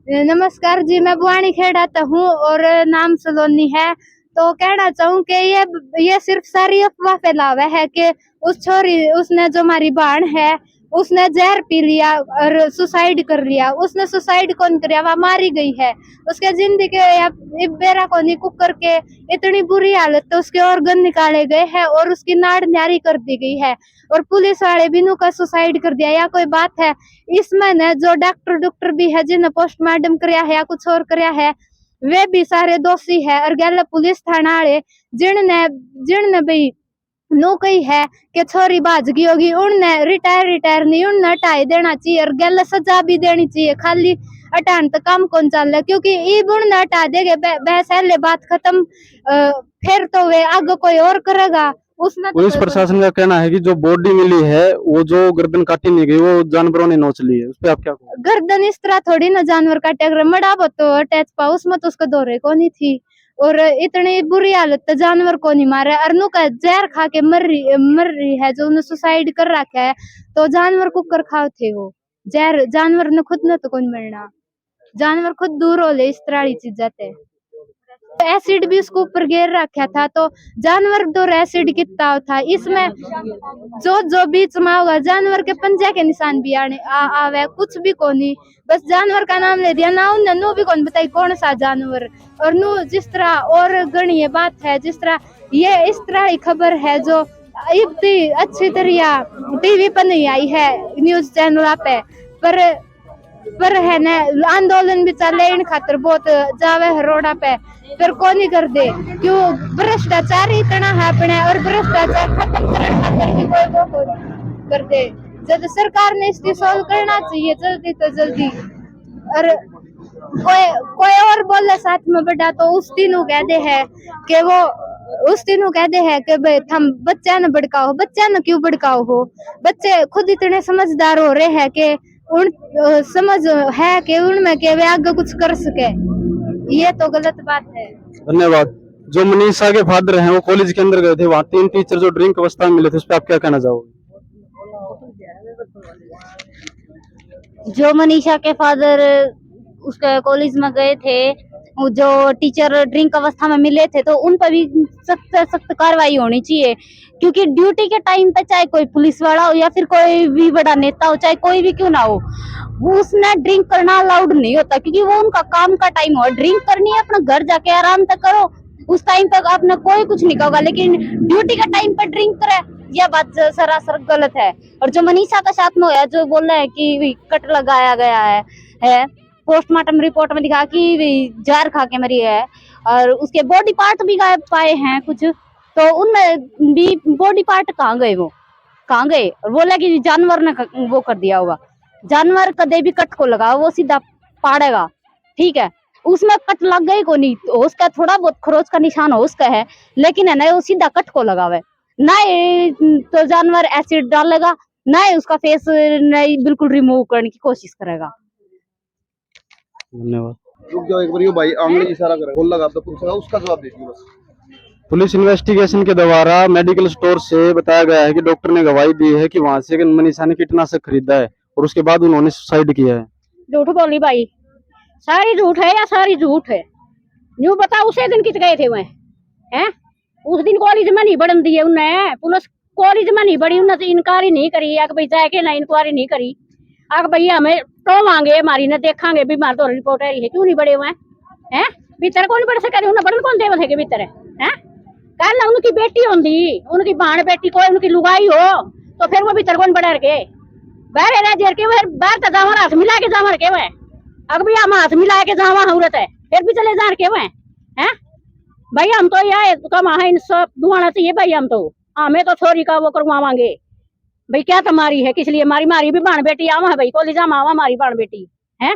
नमस्कार जी, मैं बुआनी खेड़ाता हूँ और नाम सलोनी है। तो कहना चाहूँ कि ये सिर्फ सारी अफवाह फैलावा है कि उसने जो हमारी बहन है उसने जहर पी लिया और सुसाइड कर लिया। उसने सुसाइड कौन किया, वह मारी गई है। उसके जिंदगी या बेरा कोनी कुकर के इतनी बुरी हालत तो उसके ऑर्गन निकाले गए हैं और उसकी नाड़ न्यारी कर दी गई है और पुलिस वाले बिनु का सुसाइड कर दिया। या कोई बात है? इसमें न जो डॉक्टर भी है जिन्हें पोस्टमार्टम करया है या कुछ और करया है वे भी सारे दोषी है और गल पुलिस थाना वाले जिनने जिनने भाई नो कही है कि छोरी भाजगी होगी उनने रिटायर नहीं उनने हटाई देना चाहिए और गल सजा भी देनी चाहिए। खाली हटान तो काम कौन चल रहा क्योंकि ई उनने हटा देगे पहले बात खत्म। फिर तो वे आगे कोई और करेगा उसमें। पुलिस प्रशासन का कहना है कि जो बॉडी मिली है वो जो गर्दन काटी नहीं गई वो जानवरों ने नोच ली है। उस पर आप क्या कहोगे? गर्दन इस तरह थोड़ी ना जानवर काटे, अगर मड़ा तो अटैच पा उसमें तो उसका दौरे को नहीं थी और इतनी बुरी हालत तो जानवर को नहीं मारा। अरनू का जहर खा के मर रही है जो उन्हें सुसाइड कर रखा है। तो जानवर कुकर खाओ थे वो जहर, जानवर ने खुद न तो कौन मरना, जानवर खुद दूर हो ले इस तरह की चीजें थे। एसिड भी उसको ऊपर गिर रखा था तो जानवर दो एसिड कितना था इसमें जो बीच में होगा जानवर के पंजा के निशान भी आवे कुछ भी कोनी, बस जानवर का नाम ले दिया ना उन्हें नो भी कौन बताई कौन सा जानवर। और नो जिस तरह और गणीय बात है जिस तरह ये इस तरह की खबर है जो इतनी अच्छी तरह टीवी पर नहीं आई है न्यूज चैनल पे पर है न आंदोलन भी चले इन खातर बहुत जावे है रोडा पे फिर को नहीं कर दे क्यों भ्रष्टाचार इतना है अपने और भ्रष्टाचार खत्म करने खातर भी कोई वो कर दे। जब सरकार ने इसकी सॉल्व करना चाहिए जल्दी तो जल्दी। और कोई और बोले साथ में बड़ा तो उस दिन कह दे है कि वो उस दिन कह दे है कि भाई हम बच्चा न भड़काओ, बच्चा न क्यों भड़काओ हो, बच्चे खुद इतने समझदार हो रहे हैं कि उन समझ है कि उनमें के वे आगे कुछ कर सके। ये तो गलत बात है। धन्यवाद। जो मनीषा के फादर हैं वो कॉलेज के अंदर गए थे, वहाँ 3 टीचर जो ड्रिंक अवस्था में मिले थे, उस पर आप क्या कहना चाहोगे? जो मनीषा के फादर उसके कॉलेज में गए थे, जो टीचर ड्रिंक अवस्था में मिले थे, तो उन पर भी सख्त सख्त कार्रवाई होनी चाहिए क्योंकि ड्यूटी के टाइम पे चाहे कोई पुलिस वाला हो या फिर कोई भी बड़ा नेता हो, चाहे कोई भी क्यों ना हो, वो उसने ड्रिंक करना अलाउड नहीं होता क्योंकि वो उनका काम का टाइम हो। ड्रिंक करनी है अपना घर जाके आराम तक करो, उस टाइम तक आपने कोई कुछ नहीं कहोगा, लेकिन ड्यूटी के टाइम पर ड्रिंक करे यह बात सरासर गलत है। और जो मनीषा का साथ में होया जो बोल रहा है कि कट लगाया गया है पोस्टमार्टम रिपोर्ट में दिखा कि जहर खा के मरी है और उसके बॉडी पार्ट भी गायब पाए हैं कुछ, तो उनमें भी बॉडी पार्ट कहाँ गए, वो कहाँ गए? और बोला कि जानवर ने वो कर दिया होगा। जानवर कदे भी कट को लगा वो सीधा पाड़ेगा, ठीक है, उसमें कट लग गई को नहीं, तो उसका थोड़ा बहुत खरोच का निशान हो उसका है, लेकिन है ना वो सीधा कट को लगावे ना, तो जानवर एसिड डालेगा ना, उसका फेस नहीं बिल्कुल रिमूव करने की कोशिश करेगा। धन्यवाद। रुक जाओ एक बार, ये भाई आंगली इशारा कर बोल लगा तो पूछा उसका जवाब दीजिए बस। पुलिस इन्वेस्टिगेशन के द्वारा मेडिकल स्टोर से बताया गया है कि डॉक्टर ने गवाही दी है कि वहां से मनीषा ने कीटनाशक खरीदा है और उसके बाद उन्होंने सुसाइड किया है। झूठ बोली भाई, सारी झूठ है या सारी झूठ है? न्यू बता उसे दिन कित गए थे वह हैं? उस दिन कॉलेज में नहीं बढ़न दिए उन्हें, पुलिस कॉलेज में नहीं बढ़ी, उन्हें इंक्वायरी नहीं करी, आग भाई जाके ना इंक्वायरी नहीं करी, आग भाई हमें तो मांगे हमारी ने देखांगे भी मार तो रिपोर्ट है क्यों नहीं बढ़े हुए हैं? भीतर कौन बढ़ सके, उन्हें बढ़न कौन देव थे भीतर है? कल ना उनकी बेटी होंगी, उनकी बहन बेटी कोई उनकी लुगाई हो तो फिर वो भीतर कौन बढ़ के बाहर रह जर के बाहर तो जावा हाथ मिला के जावा के वह अब भी हम हाथ मिला के जावा हूरत है फिर भी चले जा के वह है भाई। हम तो यह कम इन सब दुआना चाहिए भाई, हम तो हमें तो छोरी का वो करवावांगे भाई, क्या तुम्हारी है किस लिए मारी? मारी भी बहन बेटी आवा है भाई, कॉलेज में आवा हमारी बहन बेटी है,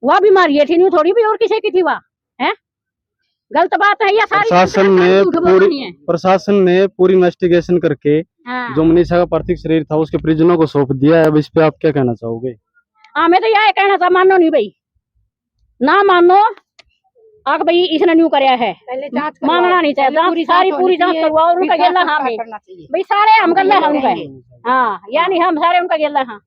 वह भी मारी थी नहीं थोड़ी भी और किसी की थी वह है? गलत बात है या सारी? प्रशासन ने पूरी इन्वेस्टिगेशन करके जो मनीषा का पार्थिव शरीर था उसके परिजनों को सौंप दिया है। अब इस पे आप क्या कहना चाहोगे? हमें तो यह कहना था, मानो नहीं भाई, ना मानो आग भाई इसने न्यू करया है, मांगना नहीं चाहिए, सारी पूरी जांच करवाओ और उनका गेला हमें भाई सारे हम गल्ला है उनका, हाँ यानी हम सारे उनका गेला हाँ,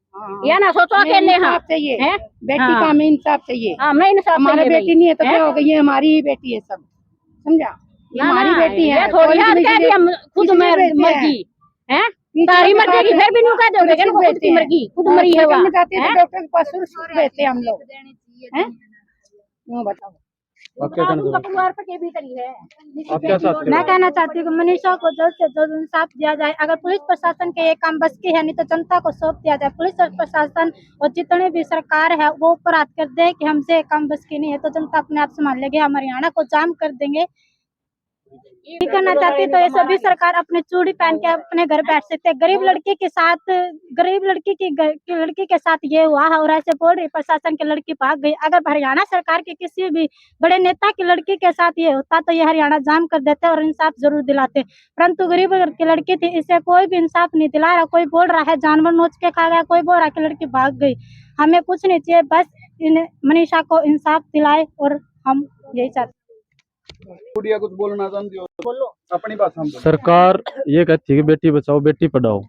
या ना सोचो अकेले हाँ चाहिए बेटी का हमें इंसाफ चाहिए। हाँ मैं इंसाफ हमारी बेटी नहीं है तो क्या हो गई, ये हमारी ही बेटी है सब, समझा? ये हमारी बेटी है, थोड़ी याद कह दी हम खुद मर्जी है, सारी मर्जी की फिर भी न्यू कह दोगे कि खुद की मर्जी, खुद मरी है वहाँ डॉक्टर के पास शुरू रहते हम लोग हैं, बताओ आप क्या कहना चाहते परिवार पर के भी करी है। आप क्या चाहते मैं कहना चाहती हूँ कि मनीषा को जल्द से जल्द इंसाफ दिया जाए। अगर पुलिस प्रशासन के ये काम बस की है नहीं तो जनता को सौंप दिया जाए। पुलिस और प्रशासन और जितने भी सरकार है वो ऊपर हाथ कर दे कि हमसे ये काम बस की नहीं है तो जनता अपने आप संभाल लेगी। हम हरियाणा को जाम कर देंगे। नहीं करना चाहती तो ये सभी सरकार अपने चूड़ी पहन के अपने घर बैठ सकते। गरीब लड़की के साथ, गरीब लड़की के साथ ये हुआ है और ऐसे बोल रही प्रशासन की लड़की भाग गई। अगर हरियाणा सरकार के किसी भी बड़े नेता की लड़की के साथ ये होता तो ये हरियाणा जाम कर देते और इंसाफ जरूर दिलाते, परंतु गरीब की लड़की थी, इसे कोई भी इंसाफ नहीं दिला रहा। कोई बोल रहा है जानवर नोच के खा गया, कोई बोल रहा है कि लड़की भाग गई। हमें कुछ नहीं चाहिए, बस मनीषा को इंसाफ दिलाए और हम यही चाहते। गुड़िया कुछ बोलना चाहती हो? बोलो अपनी बात हम। सरकार ये कहती है कि बेटी बचाओ बेटी पढ़ाओ,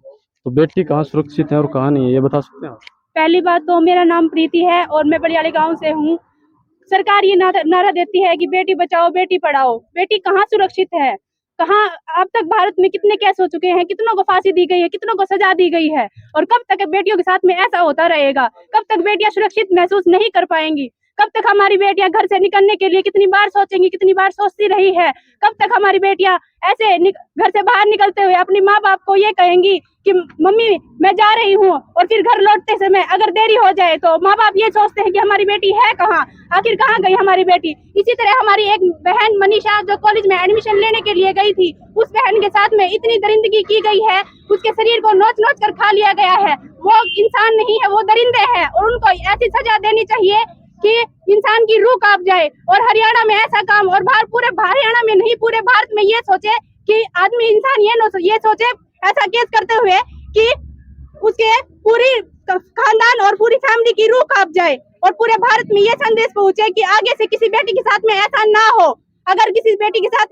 तो बेटी कहाँ सुरक्षित है और कहाँ नहीं है, ये बता सकते हैं आप? पहली बात तो मेरा नाम प्रीति है और मैं बलियाली गांव से हूँ। सरकार ये नारा देती है कि बेटी बचाओ बेटी पढ़ाओ, बेटी कहाँ सुरक्षित है, कहाँ? अब तक भारत में कितने केस हो चुके हैं, कितनों को फांसी दी गई है, कितनों को सजा दी गई है, और कब तक बेटियों के साथ में ऐसा होता रहेगा? कब तक बेटियां सुरक्षित महसूस नहीं कर पाएंगी? कब तक हमारी बेटियां घर से निकलने के लिए कितनी बार सोचेंगी, कितनी बार सोचती रही है? कब तक हमारी बेटियां ऐसे घर से बाहर निकलते हुए अपनी माँ बाप को ये कहेंगी कि मम्मी मैं जा रही हूँ, और फिर घर लौटते समय अगर देरी हो जाए तो माँ बाप ये सोचते हैं कि हमारी बेटी है कहाँ, आखिर कहाँ गई हमारी बेटी? इसी तरह हमारी एक बहन मनीषा जो कॉलेज में एडमिशन लेने के लिए गई थी, उस बहन के साथ में इतनी दरिंदगी की गई है, उसके शरीर को नोच नोच कर खा लिया गया है। वो इंसान नहीं है, वो दरिंदे हैं, और उनको ऐसी सजा देनी चाहिए कि इंसान की रूह कांप जाए। और हरियाणा में ऐसा काम, और पूरे हरियाणा में नहीं पूरे भारत में ये सोचे कि आदमी इंसान ये सोचे ऐसा केस करते हुए कि उसके पूरी खानदान और पूरी फैमिली की रूह कांप जाए, और पूरे भारत में ये संदेश पहुंचे कि आगे से किसी बेटी के साथ में ऐसा ना हो। अगर किसी बेटी के साथ